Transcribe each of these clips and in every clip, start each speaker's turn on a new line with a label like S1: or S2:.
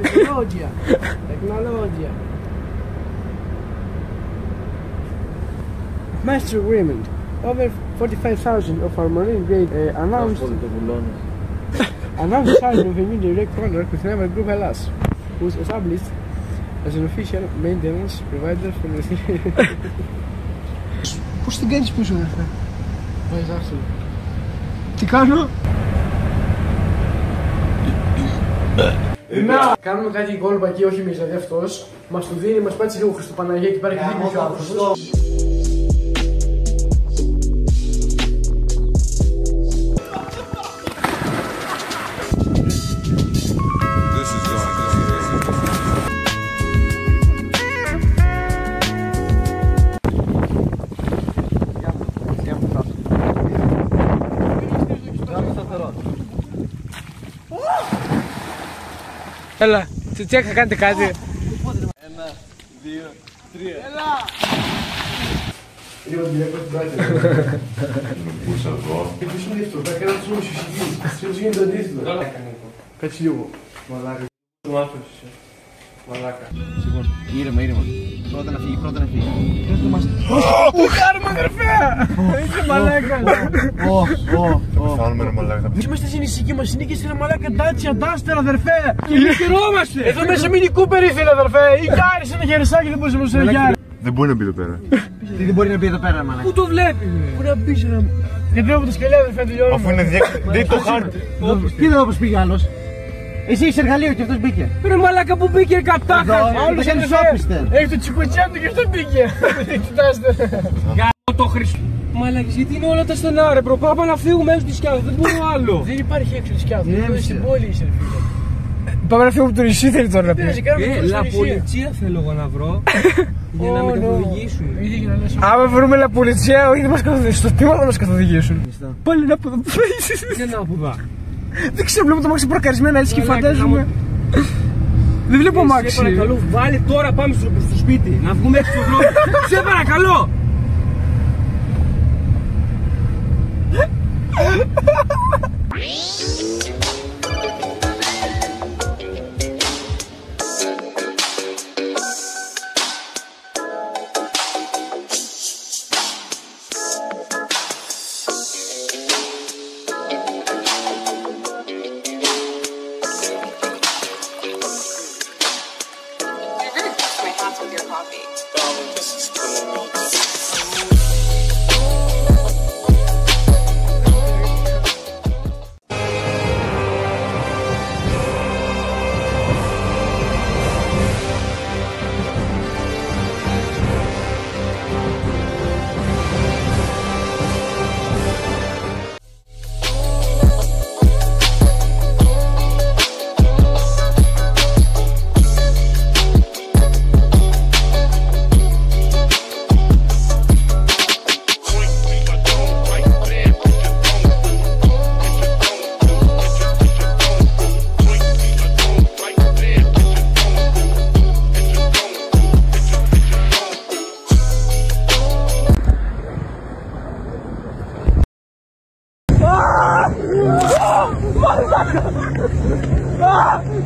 S1: Tecnologia. Master agreement. Over 45,000 of our marine grade announced signing of a new direct contract with Naval Group Hellas, who was established as an official maintenance provider for the... Πώς την κάνεις πίσω, αδερφέ? Βάζεις άχτυλο. Τι κάνω? Να! Κάνουμε κάτι κόλπα εκεί, όχι εμείς, δηλαδή αυτός. Μας το δίνει, μας πάτησε λίγο Χριστοπαναγία και πάρει και δίκιο ο άνθρωπος. Έλα, τσέκα, κάντε κάτι. 1, 2, 3. Έλα! Λίγο τηλέφωνο στην πλάτη. Πούς εδώ. Ποιος είναι αυτό, θα κάνω τους όλους τους υγιείς. Ποιος γίνεται το αντίθετο. Κάτσε λίγο. Μαλάκα. Του άνθρωπος είσαι. Μαλάκα. Λοιπόν, ήρεμα. Πρώτα να φύγει. Πού κάνουμε, αδερφέ! Είσαι μαλάκα.
S2: Φάνουμε ρε μαλάκα.
S1: Είμαστε στην ησυχή μας, συνήκες ρε μαλάκα, Dacia, Duster, αδερφέ! Και χαιρόμαστε! Εδώ μέσα Mini Cooper ήθελε, αδερφέ! Ή Γιάρης, ένα χερσάκι, δεν μπορούσε να προσφέρει Γιάρη.
S2: Δεν μπορεί να μπει εδώ πέρα.
S1: Τι δεν μπορεί να μπει εδώ πέρα, μαλάκα? Πού το βλέπει? Πού να μπεις ρε? Γιατί βλέπω τα σκαλιά, αδερφέ, τελειώνουμε.
S2: Αφού είναι δει το χάρτη.
S1: Τι εδώ όπως πήγε άλλος? Εσύ είσαι εργαλείο και αυτός μπήκε. Ρε μαλάκα, που μπήκε κατάκα. Άλλος έχει το τσικουτσιά του και αυτό μπήκε. Κοιτάστε. Γάμο το Χριστό. Μαλάκες, γιατί είναι όλα τα στενά ρε μπρο, πάμε να φύγουμε έξω τη Σκιάθο, δεν μπορώ άλλο. Δεν υπάρχει έξω τη Σκιάθο, στην πόλη είσαι ρε φίλε. Πάμε να φύγουμε από το νησί, θέλει τώρα να πεις.
S3: Λαπολιτσία θέλω εγώ να βρω, για να με καθοδηγήσουν.
S1: Άμα βρούμε λαπολιτσία, όχι δεν μας καθοδηγήσουν, στο τίμα θα μας καθοδηγήσουν. Πάλι να ποδά,
S3: δεν να ποδά.
S1: Δεν ξέρω, βλέπω το μάξι προκαρισμένο έτσι και φαντάζομαι. Δεν βλέπω αμάξι.
S3: Σε παρακαλώ, βάλε τώρα, πάμε στο σπίτι, να βγούμε έξω στο δρόμο. Σε παρακαλώ.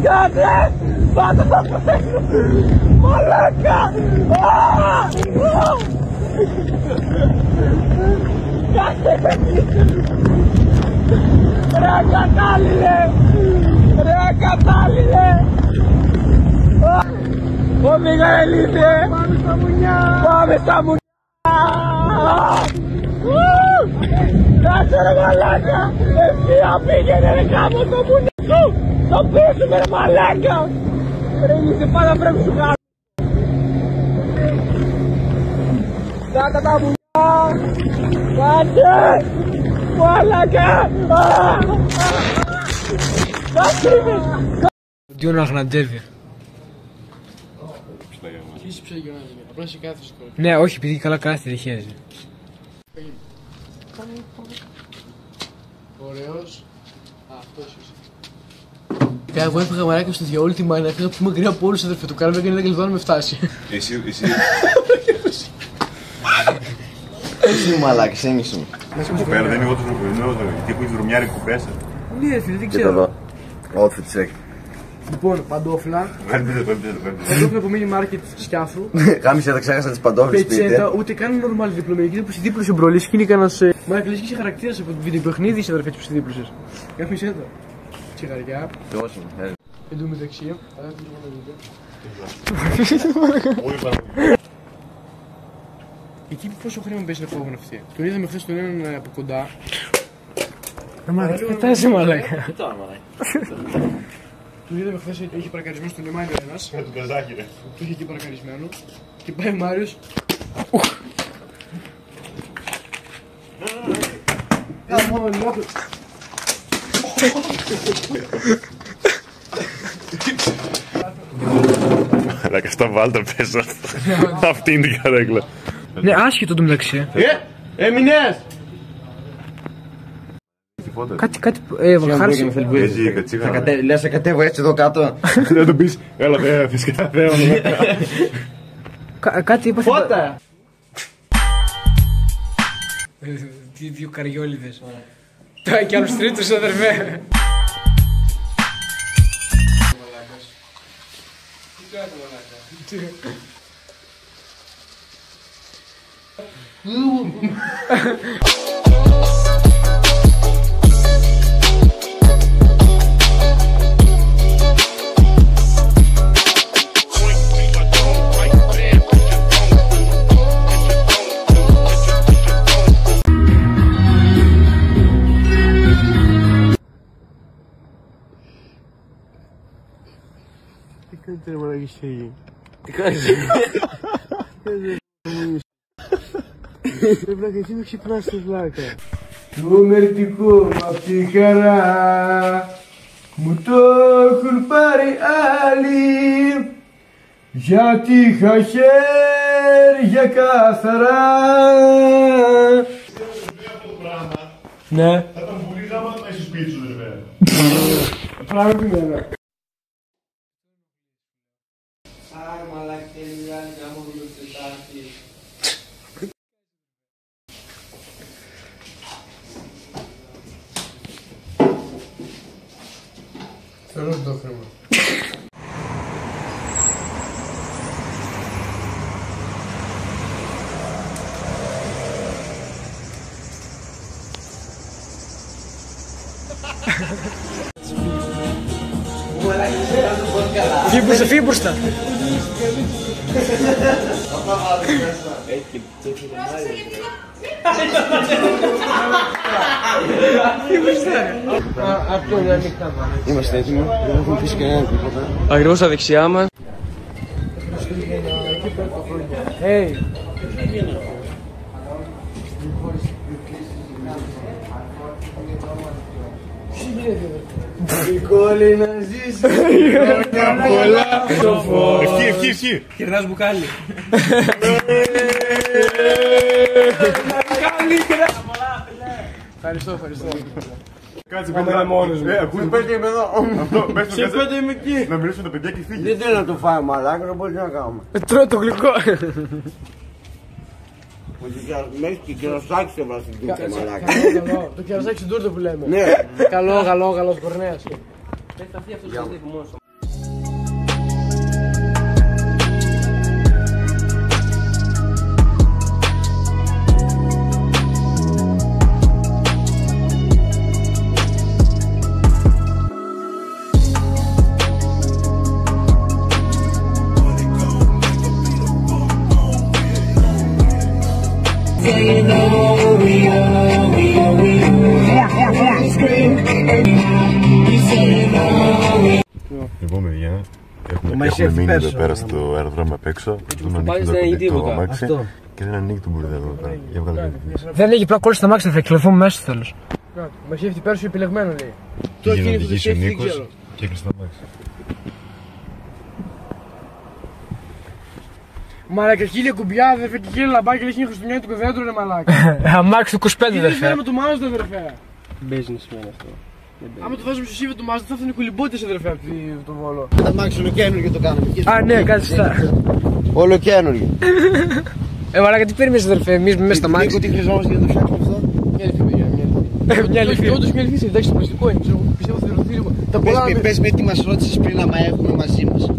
S1: Κάτε! Πάτε τα πέσω! Μαλάκα! Κάτε ρε ακατάλληλε! Ρε ακατάλληλε! Ω Μιγαελίδε! Πάμε στα μουνιά! Πάμε στα μουνιά! Κάτσε ρε μαλάκα! Ευθεία πήγαινε ρε κάμω το μουνιά σου! Το πέσουμε ρε μαλάκα! Ρε είσαι πάντα πρέπει σου κάτω! Κάτα τα μουνιά! Κάτσε! Μαλάκα! Κάτσε είμαι! Τι είναι αγναντεύει. Είσαι ψαγιονάζει, απλά είσαι κάθεσαι τώρα. Ναι, όχι, επειδή καλά κάθεται, δεν χαίρεσαι. Ωραίος. Αυτός είσαι. Εγώ έφυγα μαράκια στο διαόλτημα να έφυγα πιο μακριά από όλους αδερφέ του κάνουμε και δεν κλειδώνω με φτάσει.
S2: Εσύ.
S4: Εσύ μαλάκης, έμεισαι μου.
S2: Εδώ πέρα δεν είναι εγώ το γιατί έχω βρωμιάρικο πέσα.
S1: Ναι φίλε, δεν ξέρω.
S4: Outfit check.
S1: Λοιπόν, παντόφλα. Παντόφλα από mini market Σκιάφρου.
S4: Γάμισε, δεν ξέχασα τις παντόφλες σπίτι.
S1: Πετσέτα, ούτε καν normal διπλωμική. Που δίπλωσε ο Μπρολής και είναι κανένας. Μα κλείσει και χαρακτήρας από το βιντεοπαιχνίδι σε αδερφές που σε δίπλωσες. Γάμισε το. Τσιγαριά.
S4: Δώσου.
S1: Εν τω μεταξύ. Εκεί πόσο χρήμα παίζει να φόβουν αυτοί. Τον είδαμε χθες τον έναν από κοντά. Κοιτάζει μαλάκα. Τον είδαμε χθες, είχε παρακαρισμένο στον Εμάνιο ένας.
S2: Με τον καζάκι ρε.
S1: Το είχε εκεί παρακαρισμένο. Και πάει ο Μάριος.
S2: Αλλά στα βάλτα πέσα. Αυτή είναι την καρέκλα.
S1: Ναι, άσχετο το μεταξύ. Έμεινες! Κάτι έβαλα, χάρισε.
S4: Λες να κατέβω έτσι εδώ κάτω.
S2: Δεν τον πεις, έλα δεν θες κατέβω.
S1: Κάτι είπα.
S4: Φώτα!
S1: Δύο καριόλιδες. Τώρα κι άλλους τρίτους αδερφέ.
S4: Τι κάνετε ρε μαλακισέγι.
S1: Τι κάνεις?
S4: Ρε βλάκα, εσύ με ξυπνάς τη βλάκα.
S1: Το μερτικό απ' τη χαρά μου το έχουν πάρει άλλοι, γιατί είχα χέρια καθαρά. Ναι.
S2: Θα ήταν πολύ γάμα να είσαι σπίτι σου ρε.
S1: Πράγματι ναι. Θέλω το χρήμα. Φίμπουρστα. Αυτό είναι ανοιχτά.
S4: Είμαστε έτοιμοι, δεν έχουμε πείσει κανέναν τίποτα.
S1: Ακριβώς στα δεξιά μας. Hey. Η κόλλη να ζήσει χρόνια πολλά.
S2: Ευχή, ευχή.
S3: Κερνάς μπουκάλι.
S1: Ευχαριστώ.
S2: Κάτσε πέντε μόνος μου.
S4: Πέντε είμαι εδώ.
S2: Αυτό, πες
S1: Σε πέντε είμαι εκεί.
S2: να μιλήσουμε το παιδιά και φύγει.
S4: Δεν θέλω να το φάω μαλάκα, δεν μπορεί να κάνουμε.
S1: Τρώω το γλυκό.
S4: Μέχρι και κερασάκι σε βάζει την τούρτα μαλάκα.
S1: Καλό. Το κερασάκι στην τούρτα που λέμε.
S4: Ναι.
S1: Καλό, κορνέας.
S2: Λοιπόν, παιδιά, έχουμε μείνει εδώ πέρα στο αεροδρόμιο απ' έξω. Δεν ανοίγει το αμάξι και δεν ανοίγει το μπουρδέλο εδώ πέρα. Για βγάλε video.
S1: Δεν λέγει πλάκα κόλλησε τα μάξι, θα εκλεφθούμε μέσα στο τέλος. Μας έχει πέρσι επιλεγμένο λέει.
S2: Πήγε να οδηγήσει ο Νίκος και έκλεισε το αμάξι.
S1: Μαλάκα, χίλια κουμπιά, αδερφέ, και χίλια λαμπάκια, λέει είναι Χριστουγεννιά του παιδέντρου, ρε μαλάκα.
S3: Αμάξι του 25, αδερφέ.
S1: Με το μάζο, αδερφέ.
S3: Business σημαίνει αυτό.
S1: Άμα το βάζουμε στο σύμβο του μάζο, θα έρθουν οι κουλιμπότες, αδερφέ, από το Βόλο.
S4: Τα μάξι όλο καινούργιο το κάναμε.
S3: Α, ναι, κάτι σωστά.
S4: Όλο καινούργιο.
S3: Μαλάκα, τι περιμένεις, αδερφέ, εμείς μέσα στο μάξι.
S4: Νίκο, τι χρειαζόμαστε για να το φτιάξουμε αυτό.
S1: Μια λυφή, παιδιά, μια λυφή. Όντως μια λυφή, εντάξει, το πλαστικό είναι, πιστεύω θα διορθωθεί λίγο. Πες με τι μας ρώτησες πριν άμα έχουμε μαζί μας.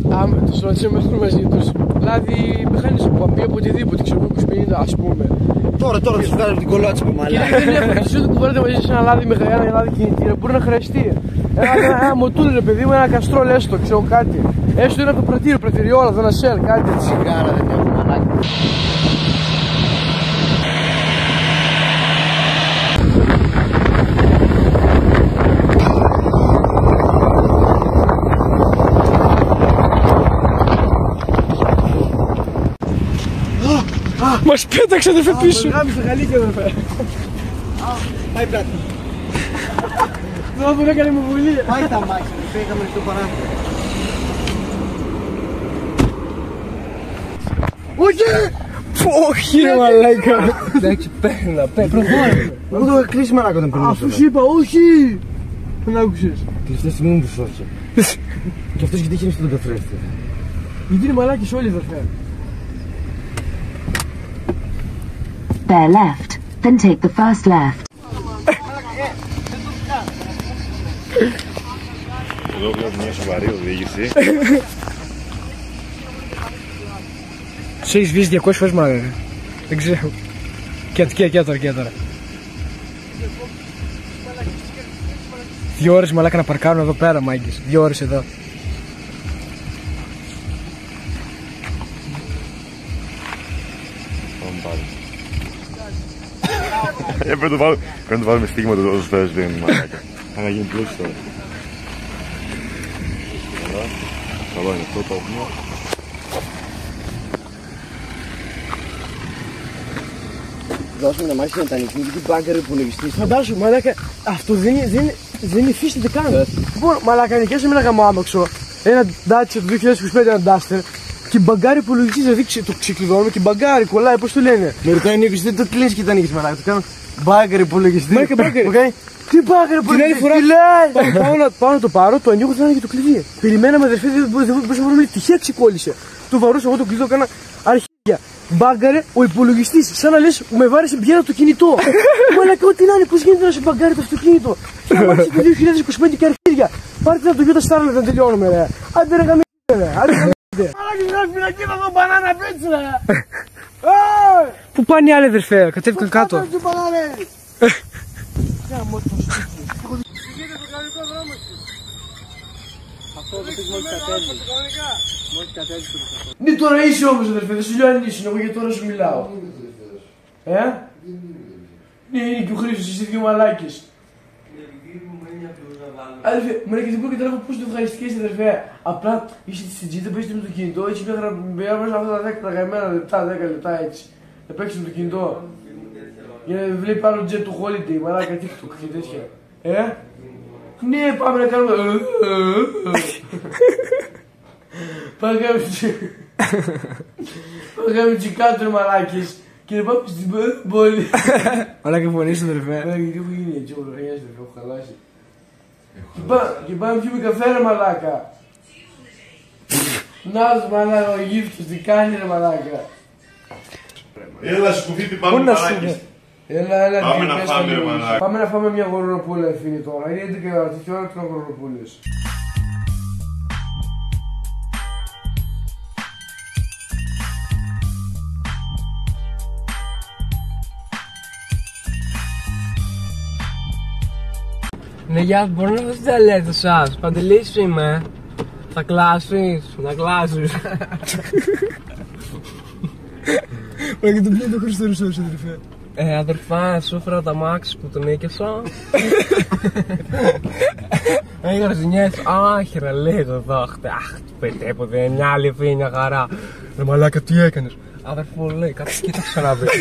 S5: Τους ρώτησε με έχουμε μαζί τους. Δηλαδή μηχανής που παπεί από οτιδήποτε, ξέρω 20-50 ας πούμε.
S1: Τώρα τους βγάλω από την κολότσα μου, μάλλον.
S5: Και δεν έχω τους ούτε κουβέρετε μαζί σε ένα λάδι με ένα λάδι κινητήρα. Μπορεί να χρειαστεί. Ένα μοτούλ ρε παιδί μου, ένα καστρόλ έστω, ξέρω κάτι. Έστω ένα από το πρατηριόλα, ένα σέλ, κάτι.
S1: Τσιγάρα δεν έχουμε μαλάκι.
S5: Μας πέταξε αδερφέ πίσω. Γάμισε γαλίκια αδερφέ.
S1: Πάει πλάτη.
S5: Δεν μπορεί να κάνει μοβουλία.
S1: Πάει τα μάξια, πήγαμε στο παράθυρο. Όχι!
S5: Όχι ρε μαλάκα. Εντάξει παίρνα,
S1: Εγώ το είχα κλείσει μαλάκα όταν περνούσα.
S5: Αφού σου είπα όχι. Δεν άκουσες.
S1: Τελευταία στιγμή μου σώσε. Και αυτός γιατί είχε στον καθρέφτη.
S5: Γιατί είναι μαλάκες όλοι αδερφέ.
S6: Bear left, then take the first left.
S2: Εδώ βλέπω μια σοβαρή οδήγηση.
S5: Σε έχεις σβήσει 200 φορές μάλλον. Δεν ξέρω. Και τώρα. 2 ώρες μαλάκα να παρκάρουν εδώ πέρα μάγκες. 2 ώρες εδώ.
S2: Πρέπει να το βάλουμε στίγματα όσο θες δεν είναι μαλάκα. Θα γίνει πλούσιο τώρα. Καλό είναι αυτό το έχουμε.
S1: Δώσουμε ένα μάχη να τα νικήσει και την μπάγκαρη που λογιστής.
S5: Φαντάσου μαλάκα, αυτό δεν υφίσταται καν. Λοιπόν, μαλάκα νοικιάσαμε ένα γαμάμαξο, ένα Dacia του 2025, ένα Duster. Και μπαγκάρι που λογιστής, δηλαδή το ξεκλειδώνουμε και μπαγκάρι κολλάει, πώς το λένε.
S1: Με ρωτάει Νίκος, δεν το κλείνεις και τα νίκης μαλάκα, το κάνω μπάγκαρη που λογιστής.
S5: Μαλάκα μπάγκαρι.
S1: Τι μπάγκαρη που λογιστής, τι λέει.
S5: Πάω να το πάρω, το ανοίγω, δεν άνοιγε το κλειδί. Περιμέναμε αδερφέ, δεν μπορούσαμε να βρούμε, τυχαία ξεκόλλησε. Του βαρούσα εγώ το κλειδί, το έκανα αρχίδια. Μπάγκαρε ο υπολογιστής, σαν να λες με βάρεσε μπιέρα το κινητό. Μαλάκα, ό,τι να είναι, πώς γίνεται να σε μπαγκάρει το αυτοκίνητο. Και να μάθει το 2025 και αρχίδια. Πάρτε να το Toyota Starlet να τελειώνουμε, ρε. Άντε ρε γαμίσετε, ρε. Μαλάκες γράφει πινακίδα εδώ μπανάνα πίτς ρε. Πού πάνε οι άλλοι αδερφέ, κατέβηκαν κάτω.
S1: Πού πάνε οι μπανάνες. Αυτό το πεις μόλις κατέβει.
S5: Ναι τώρα είσαι όμως αδερφέ, δεν σου λέω αν είσαι, εγώ γιατί τώρα σου μιλάω. Ναι είναι και ο Χρήστος, είσαι δύο μαλάκες. Αδερφέ, μερικές δεν μπορώ και τρέχω πώς το ευχαριστικές αδερφέ. Απλά είσαι στην τζίτα, παίζετε με το κινητό, έτσι πήγα μέσα αυτά τα 10 γραμμένα λεπτά, 10 λεπτά έτσι. Να παίξεις με το κινητό. Για να βλέπει άλλο jet του holiday, μαλάκα, TikTok και τέτοια. Ναι, πάμε να κάνουμε. Πάμε να κάνουμε τσικάτρο μαλάκες. Και να πάμε στην πόλη. Μαλάκα φωνήσου αδερφέ. Μαλάκα, γιατί έχω γίνει έτσι, έχω χρειάζεται, έχω χαλάσει. Και πάμε να πιούμε καφέ ρε μαλάκα. Να σου μαλάκα ο γύφτος, τι κάνει ρε μαλάκα.
S2: Έλα σκουφίτι πάμε μαλάκες.
S5: Έλα,
S2: πάμε να φάμε ρε μαλάκα.
S5: Πάμε να φάμε μια γορονοπούλα ευθύνη τώρα. Είναι 11 ώρα, τέτοια ώρα τρώω γορονοπούλες. Ναι, γεια, μπορώ να δω στην ταλέτα σας. Παντελής είμαι. Θα κλάσεις, να κλάσεις. Μα και το πλήρω το Χριστό Ρουσός, αδερφέ. Αδερφά, σου έφερα τα μάξι που τον νίκησα. Έγινα ζημιές, άχυρα λίγο εδώ. Αχ, του πετέπω, δεν είναι μια άλλη ευθύνη, μια χαρά. Ρε μαλάκα, τι έκανες. Αδερφό, λέει, κάτσε κοίταξε να βρεις.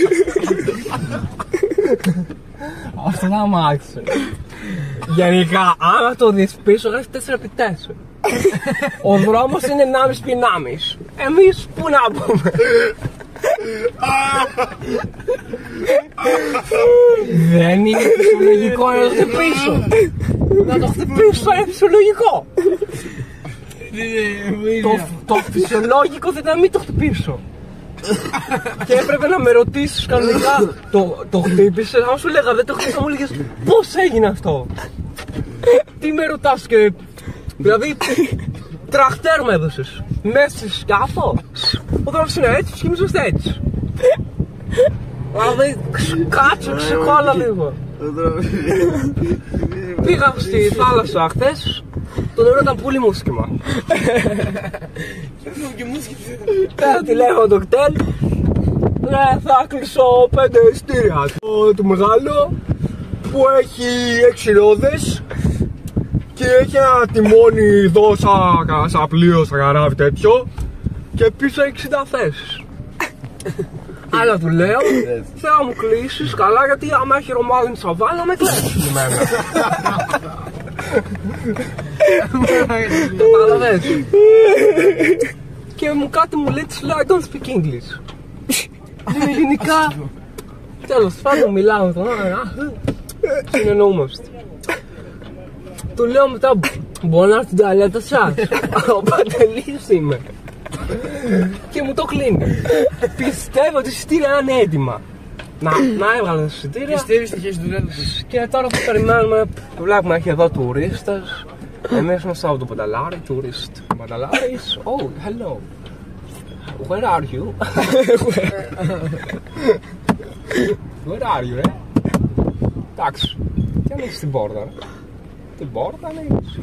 S5: Αυτό να μάξε. Γενικά, άμα το δεις πίσω, γράφει 4x4. Ο δρόμος είναι 1,5x1,5. Εμείς πού να πούμε. Δεν είναι φυσιολογικό να το χτυπήσω. Να το χτυπήσω είναι φυσιολογικό. Το φυσιολόγικο δεν ήταν να μην το χτυπήσω. Και έπρεπε να με ρωτήσεις κανονικά. Το χτύπησες, άμα σου λέγα δεν το χτύπησα μου λέγες πώς έγινε αυτό. Τι με ρωτάς και Δηλαδή, τραχτέρ με έδωσες μέσα στη σκάφο. Ο δρόμος είναι έτσι και εμείς είμαστε έτσι. Δηλαδή, κάτσε, ξεκόλα λίγο. Πήγα στη θάλασσα χτες, το νερό ήταν πολύ μουσκεμα. Πέρα τηλέφωνο το κτέλ, θα κλείσω 5 ειστήρια. Το μεγάλο που έχει 6 ρόδες και έχει ένα τιμόνι εδώ σαν πλοίο, σαν καράβι τέτοιο και πίσω 60 θέσεις. Αλλά του λέω, θέλω να μου κλείσεις καλά γιατί άμα έχει ρομάδι σαβάνα με κλαίσεις εμένα. Καταλαβαίνεις. Και μου κάτι μου λέει, της λέω, I don't speak English. Είναι ελληνικά. Τέλος πάντων μιλάω με τον άλλον, συνεννοούμαστε. Του λέω μετά, μπορώ να έρθει την τουαλέτα σας. Ο Παντελής είμαι. Και μου το κλείνει. Πιστεύω ότι εισιτήρια είναι έτοιμα. Να έβγαλε τα εισιτήρια.
S1: Πιστεύεις στη χέση του ρέντους.
S5: Και τώρα που περιμένουμε, βλέπουμε έχει εδώ τουρίστες. Εμείς είμαστε από το Πανταλάρι, tourist. Πανταλάρις, oh, hello. Where are you? Where are you, ρε? Εντάξει, τι ανοίξεις την πόρτα, ρε? Την πόρτα ανοίξεις.